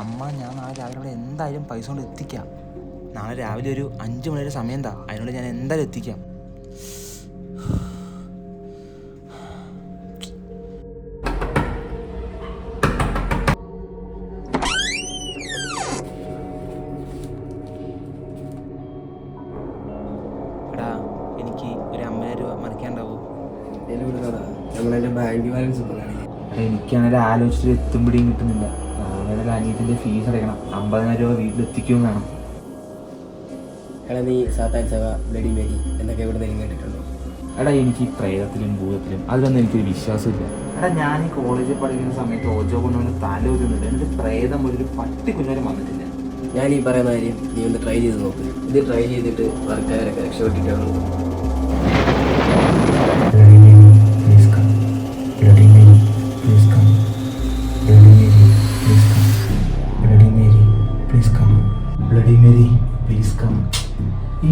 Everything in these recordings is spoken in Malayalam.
അമ്മ ഞാൻ നാളെ രാവിലെ അവിടെ എന്തായാലും പൈസ കൊണ്ട് എത്തിക്കാം. നാളെ രാവിലെ ഒരു 5 മണി വരെ സമയം എന്താ, അതിനോട് ഞാൻ എന്തായാലും എത്തിക്കാം. എടാ എനിക്ക് ഒരു 50,000 രൂപ മറിക്കാണ്ടാവോ? ബാങ്ക് ബാലൻസ് എനിക്കാണെങ്കിൽ ആലോചിച്ചിട്ട് എത്തുമ്പോഴേയും കിട്ടുന്നില്ല. നാളെ അനിയത്തിൻ്റെ ഫീസ് അടയ്ക്കണം. 50,000 രൂപ വീട്ടിലെത്തിക്കുകയും വേണം. എടാ നീ സാത്താൻ സഭ ബ്ലഡി മേരി എന്നൊക്കെ ഇവിടെ നിന്ന് കേട്ടിട്ടുണ്ടോ? എടാ എനിക്ക് പ്രേതത്തിലും ഭൂതത്തിലും അതിലൊന്നും എനിക്കൊരു വിശ്വാസമില്ല. എടാ ഞാൻ ഈ കോളേജിൽ പഠിക്കുന്ന സമയത്ത് ഓജോ കൊണ്ടുവന്ന് തലോരുന്നുണ്ട്. എന്നിട്ട് പ്രേതം ഒരു പട്ടി കുഞ്ഞാലും വന്നിട്ടില്ല. ഞാൻ ഈ പറയുന്ന കാര്യം നീ ഒന്ന് ട്രൈ ചെയ്ത് നോക്ക്. ഇത് ട്രൈ ചെയ്തിട്ട് വർക്കാരൊക്കെ രക്ഷപ്പെട്ടിട്ടാണ്.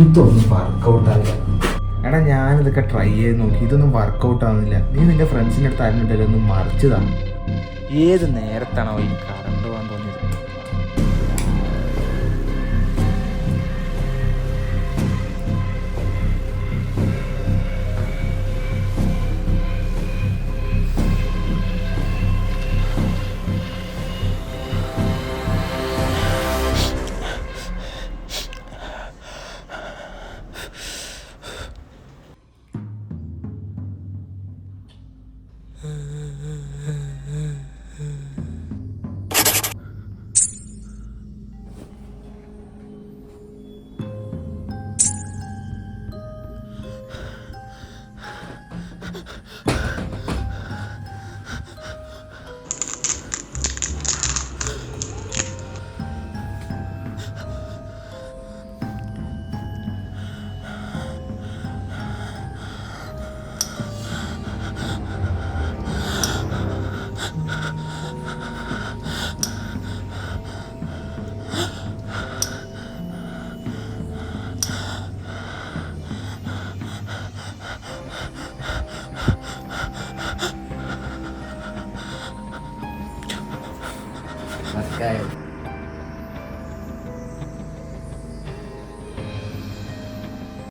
ഇതൊന്നും വർക്കൗട്ട് ആവില്ല. എടാ ഞാനിതൊക്കെ ട്രൈ ചെയ്ത് നോക്കി, ഇതൊന്നും വർക്കൗട്ട് ആവുന്നില്ല. നീ നിന്റെ ഫ്രണ്ട്സിൻ്റെ അടുത്ത് ആരുന്നുണ്ടല്ലോ ഒന്ന് മറിച്ചതാണ്. ഏത് നേരത്താണോ ഈ കറണ്ട് പോകാൻ തോന്നിയത്? വർക്കായോ?